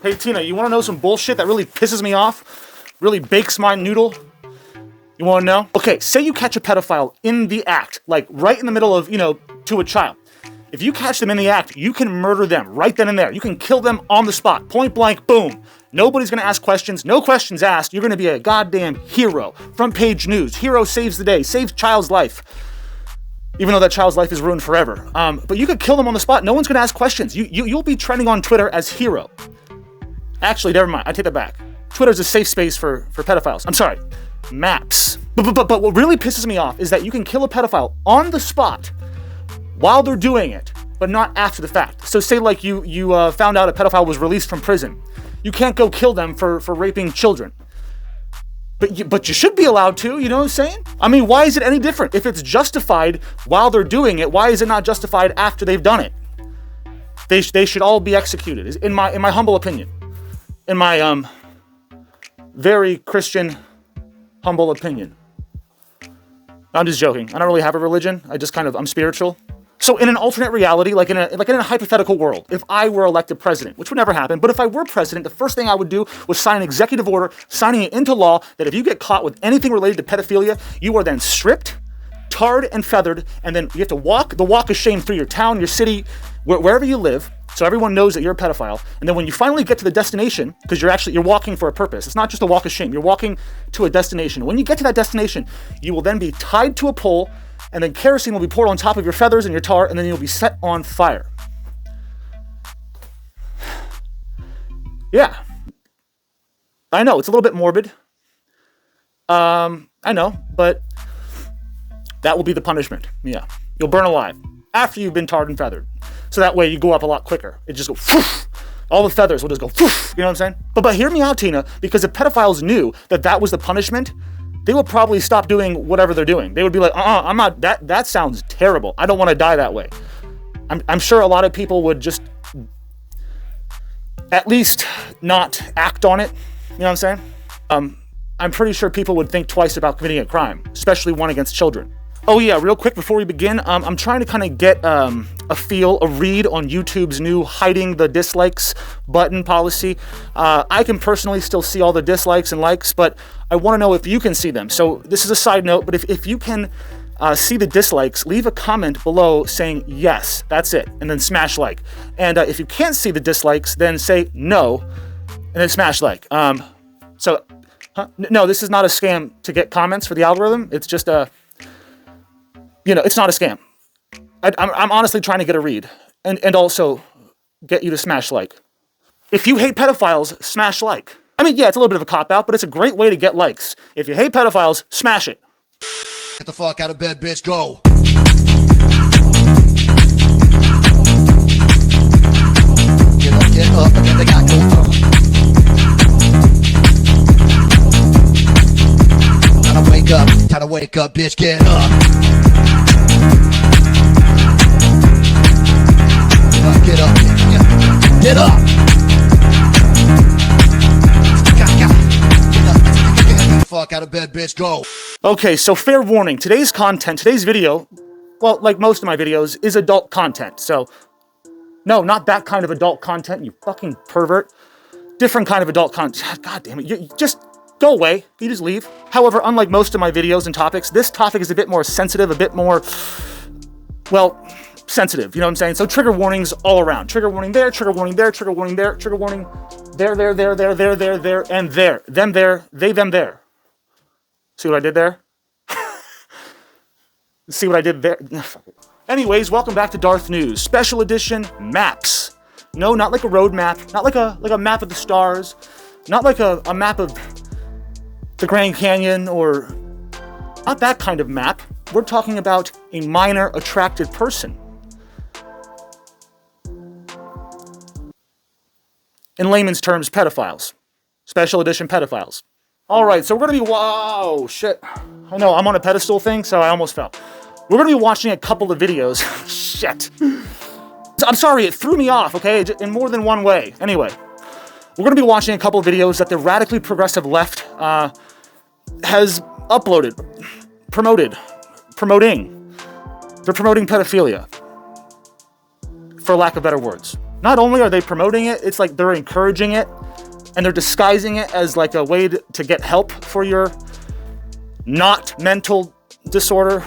Hey, Tina, you want to know some bullshit that really pisses me off? Really bakes my noodle? You want to know? Okay, say you catch a pedophile in the act, like right in the middle of, to a child. If you catch them in the act, you can murder them right then and there. You can kill them on the spot, point blank, boom. Nobody's gonna ask questions, no questions asked. You're gonna be a goddamn hero. Front page news, hero saves the day, saves child's life. Even though that child's life is ruined forever. But you could kill them on the spot, no one's gonna ask questions. You'll be trending on Twitter as hero. Actually, never mind, I take that back. Twitter's a safe space for pedophiles. I'm sorry, maps. But what really pisses me off is that you can kill a pedophile on the spot while they're doing it, but not after the fact. So say like you found out a pedophile was released from prison. You can't go kill them for raping children. But you should be allowed to, you know what I'm saying? I mean, why is it any different? If it's justified while they're doing it, why is it not justified after they've done it? They should all be executed, in my humble opinion. In my very Christian, humble opinion. I'm just joking. I don't really have a religion. I'm spiritual. So in an alternate reality, like in a hypothetical world, if I were elected president, which would never happen, but if I were president, the first thing I would do was sign an executive order, signing it into law that if you get caught with anything related to pedophilia, you are then stripped, tarred, and feathered, and then you have to walk the walk of shame through your town, your city, wherever you live, so everyone knows that you're a pedophile. And then when you finally get to the destination, because you're walking for a purpose, it's not just a walk of shame, you're walking to a destination. When you get to that destination, you will then be tied to a pole, and then kerosene will be poured on top of your feathers and your tar, and then you'll be set on fire. Yeah. I know, it's a little bit morbid. I know, but that will be the punishment. Yeah. You'll burn alive after you've been tarred and feathered. So that way you go up a lot quicker. It just goes, whoosh, all the feathers will just go, whoosh, you know what I'm saying? But hear me out, Tina, because if pedophiles knew that was the punishment, they would probably stop doing whatever they're doing. They would be like, I'm not, that sounds terrible. I don't want to die that way. I'm sure a lot of people would just at least not act on it. You know what I'm saying? I'm pretty sure people would think twice about committing a crime, especially one against children. Oh yeah, real quick before we begin, I'm trying to kind of get a read on YouTube's new hiding the dislikes button policy. I can personally still see all the dislikes and likes, but I want to know if you can see them. So this is a side note, but if you can see the dislikes, leave a comment below saying yes, that's it, and then smash like. And if you can't see the dislikes, then say no, and then smash like. No, this is not a scam to get comments for the algorithm. It's just it's not a scam. I'm honestly trying to get a read and also get you to smash like. If you hate pedophiles, smash like. I mean, yeah, it's a little bit of a cop-out, but it's a great way to get likes. If you hate pedophiles, smash it. Get the fuck out of bed, bitch, go. Get up, and then they got go. Time to wake up, bitch, get up. Get up, get up. Get the fuck out of bed, bitch, go. Okay, so fair warning, today's video, well, like most of my videos, is adult content. So, no, not that kind of adult content, you fucking pervert. Different kind of adult content. God damn it, you just go away. You just leave. However, unlike most of my videos and topics, this topic is a bit more sensitive, a bit more, well, sensitive, you know what I'm saying? So trigger warnings all around. Trigger warning there, trigger warning there, trigger warning there, trigger warning there, and there. Them there, they, them there. See what I did there? See what I did there? Fuck it. Anyways, welcome back to DarthNews. Special edition maps. No, not like a road map, not like a map of the stars, not like a map of the Grand Canyon, or not that kind of map. We're talking about a minor attracted person. In layman's terms, pedophiles. Special edition pedophiles. All right, so we're going to be, whoa, shit. I know, I'm on a pedestal thing, so I almost fell. We're going to be watching a couple of videos. Shit. I'm sorry, it threw me off, okay, in more than one way. Anyway, we're going to be watching a couple of videos that the radically progressive left has uploaded, promoting. They're promoting pedophilia, for lack of better words. Not only are they promoting it, it's like they're encouraging it, and they're disguising it as like a way to get help for your not mental disorder.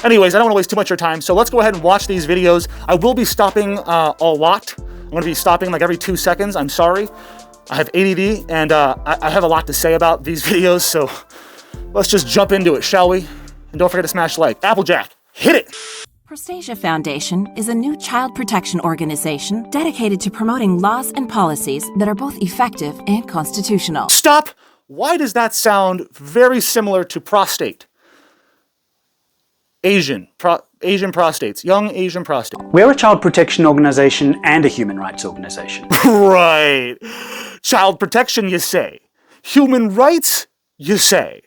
Anyways, I don't want to waste too much of your time, so let's go ahead and watch these videos. I will be stopping a lot. I'm going to be stopping like every 2 seconds. I'm sorry. I have ADD, and I have a lot to say about these videos, so let's just jump into it, shall we? And don't forget to smash like. Applejack, hit it! Prostasia Foundation is a new child protection organization dedicated to promoting laws and policies that are both effective and constitutional. Stop! Why does that sound very similar to prostate? Asian prostates, young Asian prostate. We're a child protection organization and a human rights organization. Right. Child protection, you say. Human rights, you say.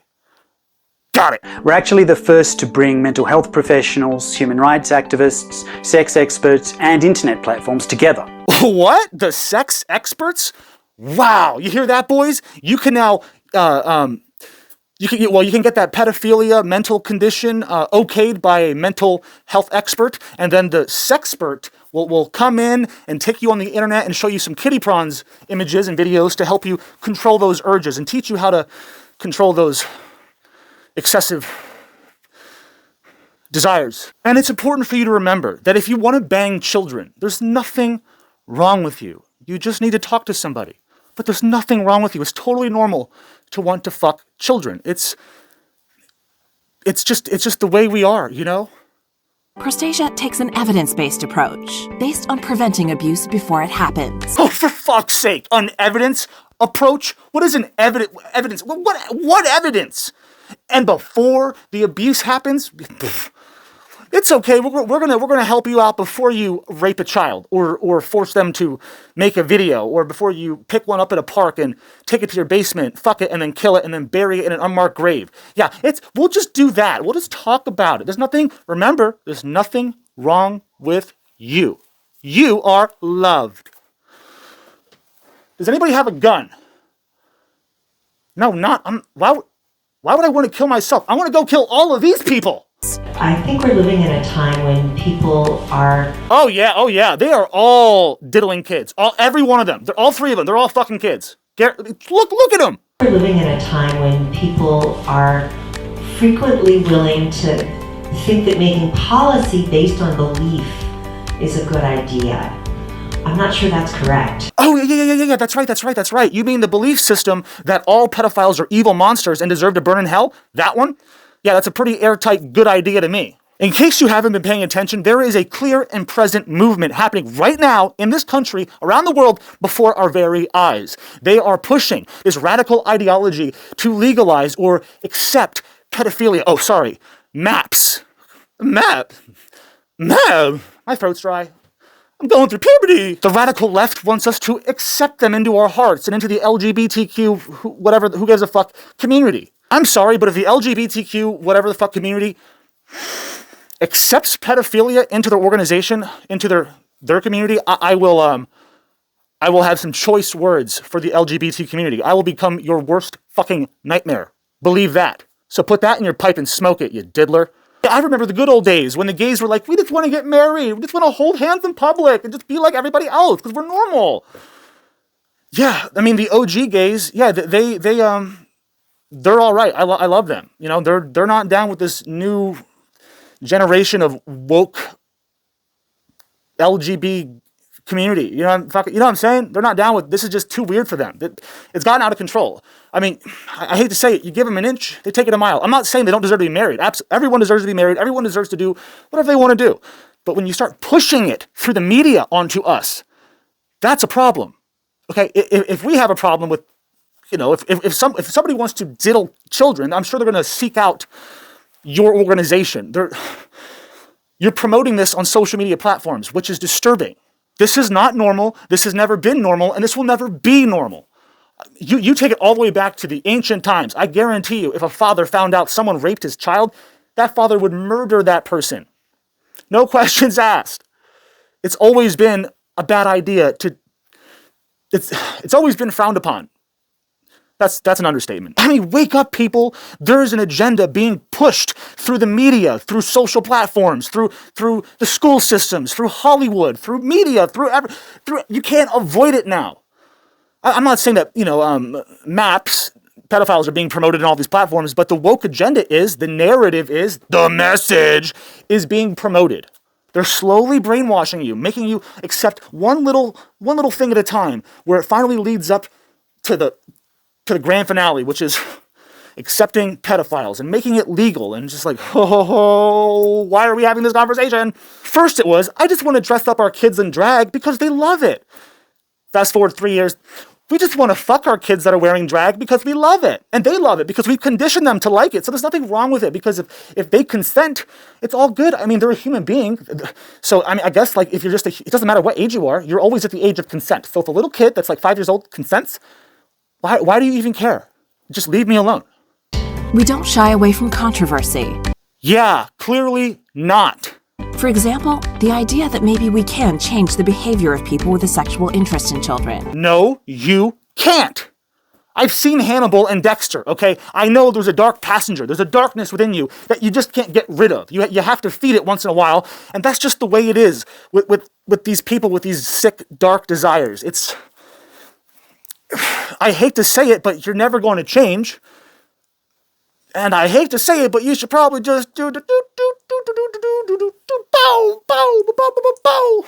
Got it. We're actually the first to bring mental health professionals, human rights activists, sex experts, and internet platforms together. What? The sex experts? Wow. You hear that, boys? You can now, you can get that pedophilia mental condition okayed by a mental health expert, and then the sexpert will come in and take you on the internet and show you some kitty prawns images and videos to help you control those urges and teach you how to control those excessive desires. And it's important for you to remember that if you want to bang children, there's nothing wrong with you. You just need to talk to somebody. But there's nothing wrong with you. It's totally normal to want to fuck children. It's just the way we are, you know? Prostasia takes an evidence-based approach based on preventing abuse before it happens. Oh, for fuck's sake, an evidence approach? What is an evidence? What evidence? And before the abuse happens, it's okay. We're gonna help you out before you rape a child or force them to make a video, or before you pick one up at a park and take it to your basement, fuck it, and then kill it and then bury it in an unmarked grave. Yeah, we'll just do that. We'll just talk about it. Remember, there's nothing wrong with you. You are loved. Does anybody have a gun? No, why would I want to kill myself? I want to go kill all of these people. I think we're living in a time when people are... Oh yeah. They are all diddling kids. Every one of them. They're all three of them. They're all fucking kids. Look at them. We're living in a time when people are frequently willing to think that making policy based on belief is a good idea. I'm not sure that's correct. Oh, yeah, that's right. You mean the belief system that all pedophiles are evil monsters and deserve to burn in hell? That one? Yeah, that's a pretty airtight good idea to me. In case you haven't been paying attention, there is a clear and present movement happening right now in this country, around the world, before our very eyes. They are pushing this radical ideology to legalize or accept pedophilia. Oh, sorry, MAPS. MAP. My throat's dry. I'm going through puberty. The radical left wants us to accept them into our hearts and into the LGBTQ, who gives a fuck, community. I'm sorry, but if the LGBTQ, whatever the fuck community, accepts pedophilia into their organization, into their community, I will have some choice words for the LGBT community. I will become your worst fucking nightmare. Believe that. So put that in your pipe and smoke it, you diddler. I remember the good old days when the gays were like, we just want to get married. We just want to hold hands in public and just be like everybody else because we're normal. Yeah, I mean, the OG gays, yeah, they're all right. I love them. You know, they're not down with this new generation of woke LGBT community. You know what I'm saying? They're not down with, this is just too weird for them. It's gotten out of control. I mean, I hate to say it, you give them an inch, they take it a mile. I'm not saying they don't deserve to be married. Everyone deserves to be married. Everyone deserves to do whatever they want to do. But when you start pushing it through the media onto us, that's a problem. Okay, if we have a problem with, you know, if somebody wants to diddle children, I'm sure they're going to seek out your organization. You're promoting this on social media platforms, which is disturbing. This is not normal. This has never been normal, and this will never be normal. You take it all the way back to the ancient times. I guarantee you, if a father found out someone raped his child, that father would murder that person. No questions asked. It's always been a bad idea it's always been frowned upon. That's an understatement. I mean, wake up, people. There's an agenda being pushed through the media, through social platforms, through the school systems, through Hollywood, through media, through you can't avoid it now. I'm not saying that, maps, pedophiles are being promoted in all these platforms, but the woke agenda is, the narrative is, the message is being promoted. They're slowly brainwashing you, making you accept one little thing at a time, where it finally leads up to the grand finale, which is accepting pedophiles and making it legal, and just like, why are we having this conversation? First it was, I just want to dress up our kids in drag because they love it. Fast forward 3 years, we just want to fuck our kids that are wearing drag because we love it. And they love it because we've conditioned them to like it. So there's nothing wrong with it, because if they consent, it's all good. I mean, they're a human being. So, I mean, I guess, like, if you're it doesn't matter what age you are, you're always at the age of consent. So if a little kid that's like 5 years old consents, why do you even care? Just leave me alone. We don't shy away from controversy. Yeah, clearly not. For example, the idea that maybe we can change the behavior of people with a sexual interest in children. No, you can't. I've seen Hannibal and Dexter, okay? I know there's a dark passenger. There's a darkness within you that you just can't get rid of. You have to feed it once in a while, and that's just the way it is with these people with these sick, dark desires. I hate to say it, but you're never going to change. And I hate to say it, but you should probably just do bow, bow, bow, bow, bow.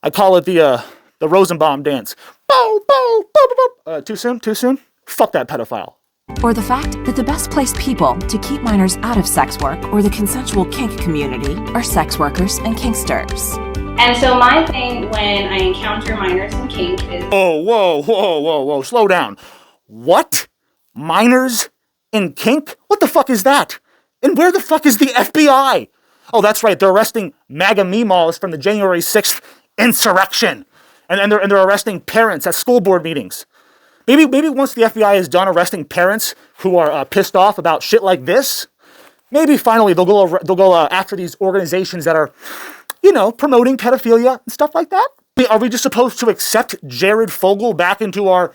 I call it the Rosenbaum dance. Bow, bow, bow, bow, bow. Too soon? Too soon? Fuck that pedophile. Or the fact that the best placed people to keep minors out of sex work or the consensual kink community are sex workers and kinksters. And so my thing when I encounter minors in kink is... Oh, whoa, slow down. What? Minors in kink? What the fuck is that? And where the fuck is the FBI? Oh, that's right, they're arresting MAGA meemaws from the January 6th insurrection. And they're arresting parents at school board meetings. Maybe once the FBI is done arresting parents who are pissed off about shit like this, maybe finally they'll go after these organizations that are, promoting pedophilia and stuff like that. Are we just supposed to accept Jared Fogle back into our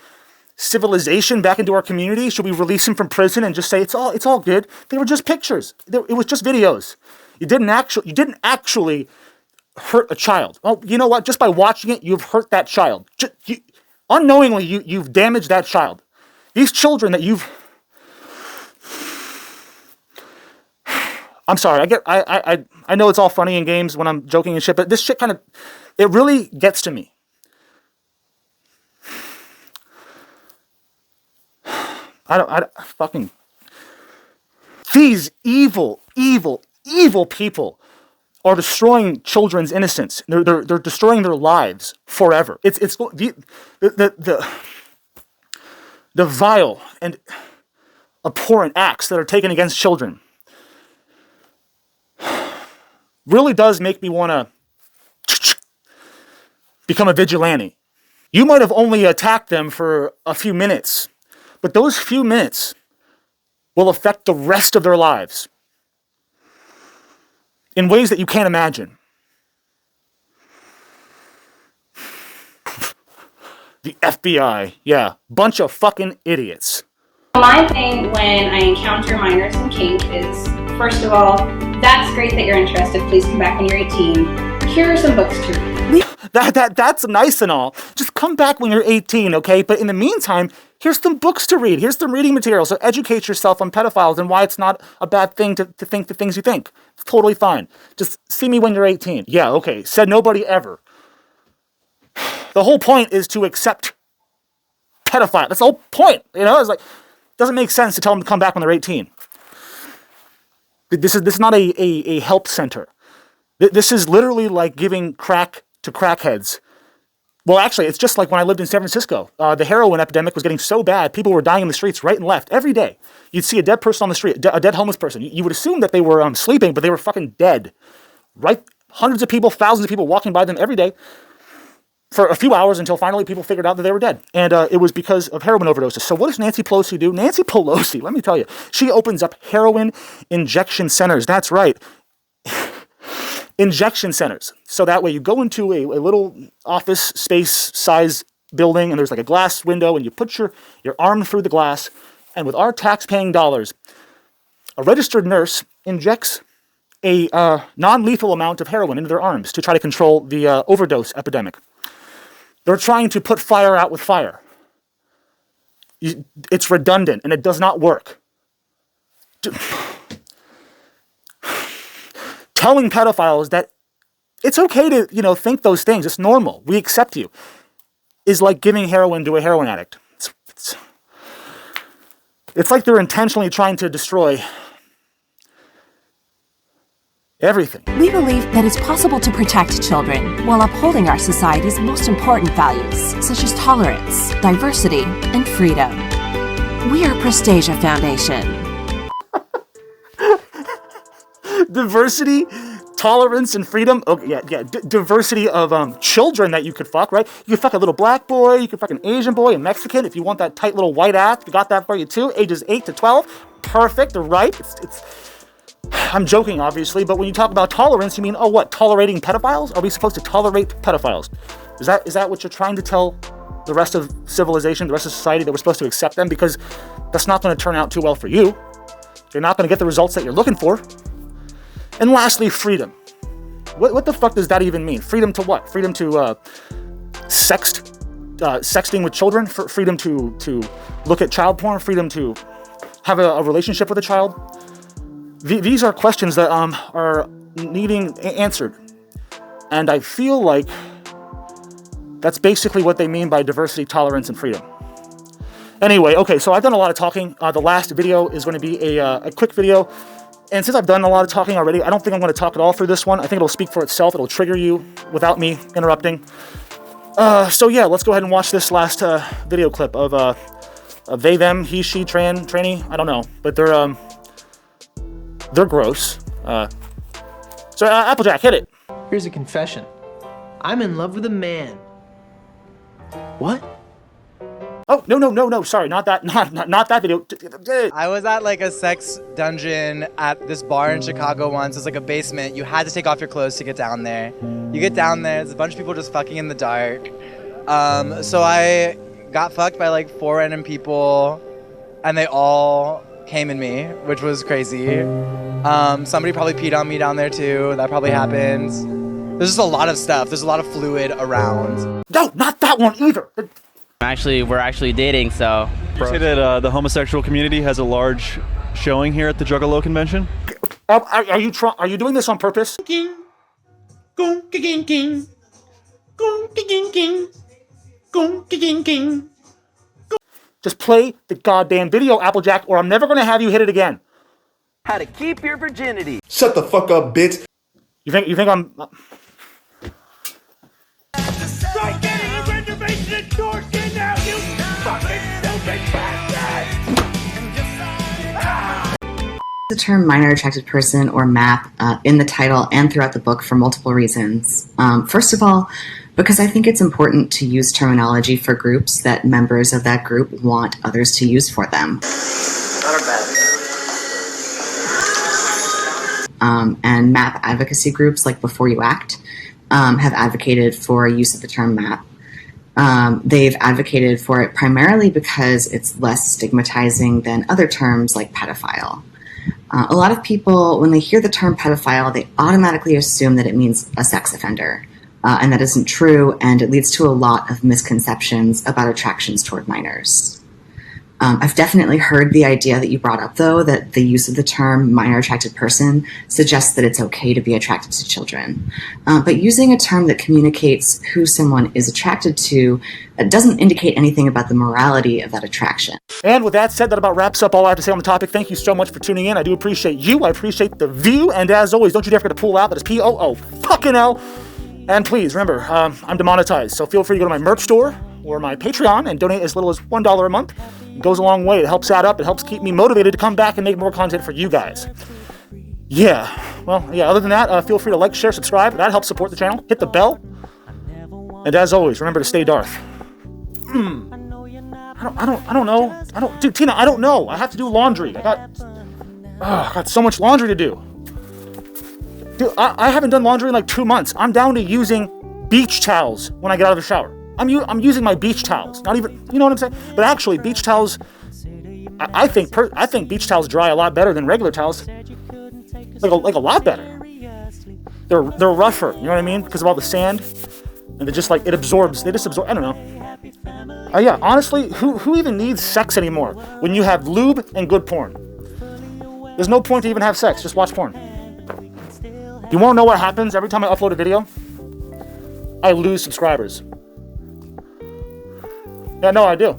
civilization, back into our community? Should we release him from prison and just say it's all good? They were just pictures. It was just videos. You didn't actually hurt a child. Well, you know what? Just by watching it, you've hurt that child. Unknowingly, you've damaged that child. These children that you've... I'm sorry, I know it's all funny in games when I'm joking and shit, but this shit it really gets to me. These evil people are destroying children's innocence. They're destroying their lives forever. It's the vile and abhorrent acts that are taken against children really does make me want to become a vigilante. You might have only attacked them for a few minutes, but those few minutes will affect the rest of their lives in ways that you can't imagine. The FBI, yeah, bunch of fucking idiots. My thing when I encounter minors in kink is, first of all, that's great that you're interested. Please come back when you're 18. Here are some books to read. That's nice and all. Just come back when you're 18, okay? But in the meantime, here's some books to read. Here's some reading material. So educate yourself on pedophiles and why it's not a bad thing to think the things you think. It's totally fine. Just see me when you're 18. Yeah, okay. Said nobody ever. The whole point is to accept pedophiles. That's the whole point. It's like, it doesn't make sense to tell them to come back when they're 18. This is not a help center. This is literally like giving crack to crackheads. Well, actually, it's just like when I lived in San Francisco. The heroin epidemic was getting so bad, people were dying in the streets right and left every day. You'd see a dead person on the street, a dead homeless person. You would assume that they were sleeping, but they were fucking dead. Right? Hundreds of people, thousands of people walking by them every day for a few hours until finally people figured out that they were dead. And it was because of heroin overdoses. So what does Nancy Pelosi do? Nancy Pelosi, let me tell you, she opens up heroin injection centers. That's right. Injection centers. So that way you go into a little office space size building and there's like a glass window and you put your arm through the glass, and with our tax-paying dollars, a registered nurse injects a non-lethal amount of heroin into their arms to try to control the overdose epidemic. They're trying to put fire out with fire. It's redundant and it does not work. Telling pedophiles that it's okay to, think those things, it's normal, we accept you, is like giving heroin to a heroin addict. It's like they're intentionally trying to destroy everything. We believe that it's possible to protect children while upholding our society's most important values, such as tolerance, diversity, and freedom. We are Prestasia Foundation. Diversity, tolerance, and freedom. Oh, yeah. Diversity of children that you could fuck, right? You could fuck a little black boy, you could fuck an Asian boy, a Mexican. If you want that tight little white ass, we got that for you too. Ages 8 to 12. Perfect, right? I'm joking, obviously, but when you talk about tolerance, you mean, tolerating pedophiles? Are we supposed to tolerate pedophiles? Is that what you're trying to tell the rest of civilization, the rest of society, that we're supposed to accept them? Because that's not going to turn out too well for you. You're not going to get the results that you're looking for. And lastly, freedom. What the fuck does that even mean? Freedom to what? Freedom to sexting with children? Freedom to look at child porn? Freedom to have a relationship with a child? These are questions that are needing answered. And I feel like that's basically what they mean by diversity, tolerance, and freedom. Anyway, okay, so I've done a lot of talking. The last video is going to be a quick video. And since I've done a lot of talking already, I don't think I'm going to talk at all through this one. I think it'll speak for itself. It'll trigger you without me interrupting. So yeah, let's go ahead and watch this last video clip of they, them, he, she, tranny. I don't know, but they're gross. So Applejack, hit it. Here's a confession. I'm in love with a man. What? Oh, no, sorry, not that video. I was at like a sex dungeon at this bar in Chicago once. It's like a basement. You had to take off your clothes to get down there. You get down there, there's a bunch of people just fucking in the dark. So I got fucked by like 4 random people, and they all came in me, which was crazy. Somebody probably peed on me down there too. That probably happens. There's just a lot of stuff. There's a lot of fluid around. No, not that one either. We're actually dating, so. You say that the homosexual community has a large showing here at the Juggalo convention? Are you doing this on purpose? Just play the goddamn video, Applejack, or I'm never going to have you hit it again. How to keep your virginity. Shut the fuck up, bitch. You think I'm... The term minor attracted person, or MAP, in the title and throughout the book for multiple reasons. First of all, because I think it's important to use terminology for groups that members of that group want others to use for them. And MAP advocacy groups like Before You Act have advocated for use of the term MAP. They've advocated for it primarily because it's less stigmatizing than other terms like pedophile. A lot of people, when they hear the term pedophile, they automatically assume that it means a sex offender. And that isn't true, and it leads to a lot of misconceptions about attractions toward minors. I've definitely heard the idea that you brought up, though, that the use of the term minor attracted person suggests that it's okay to be attracted to children. But using a term that communicates who someone is attracted to doesn't indicate anything about the morality of that attraction. And with that said, that about wraps up all I have to say on the topic. Thank you so much for tuning in. I do appreciate you. I appreciate the view. And as always, don't you dare forget to pull out. That is POO. And please, remember, I'm demonetized. So feel free to go to my merch store or my Patreon and donate as little as $1 a month. It goes a long way. It helps add up. It helps keep me motivated to come back and make more content for you guys. Other than that, feel free to like, share, subscribe. That helps support the channel. Hit the bell. And as always, remember to stay Darth. I don't know. Dude, Tina, I don't know. I have to do laundry. I got so much laundry to do. Dude, I haven't done laundry in like 2 months. I'm down to using beach towels when I get out of the shower. I'm using my beach towels. Not even, you know what I'm saying? But actually, beach towels, I think beach towels dry a lot better than regular towels. Like a lot better. They're rougher, you know what I mean? Because of all the sand. And they just like, they just absorb, I don't know. Yeah, honestly, who even needs sex anymore when you have lube and good porn? There's no point to even have sex, just watch porn. You wanna know what happens every time I upload a video? I lose subscribers. Yeah, no, I do.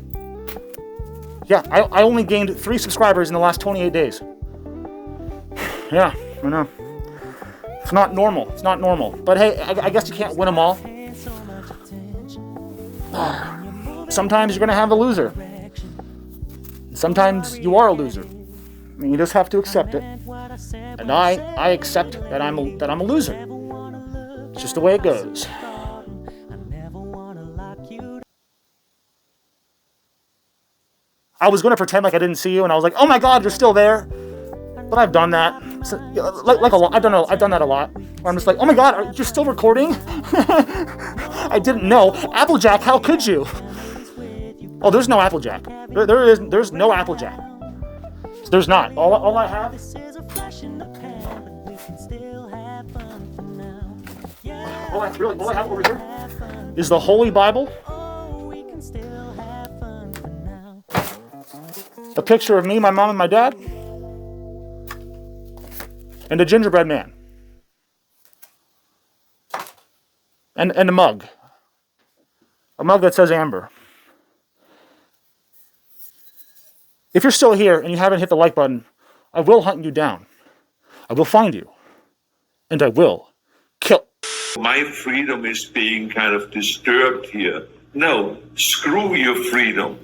Yeah, I only gained 3 subscribers in the last 28 days. Yeah, I know. It's not normal. It's not normal. But hey, I guess you can't win them all. Sometimes you're going to have a loser. Sometimes you are a loser. I mean, you just have to accept it. And I accept that I'm a loser. It's just the way it goes. I was going to pretend like I didn't see you, and I was like, oh my god, you're still there. But I've done that. So, like a lot. I don't know. I've done that a lot. Where I'm just like, oh my god, you're still recording? I didn't know. Applejack, how could you? Oh, there's no Applejack. There's no Applejack. There's not. All I have. All I have over here is the Holy Bible. A picture of me, my mom, and my dad. And a gingerbread man. And a mug. A mug that says Amber. If you're still here and you haven't hit the like button, I will hunt you down. I will find you. And I will kill. My freedom is being kind of disturbed here. No, screw your freedom.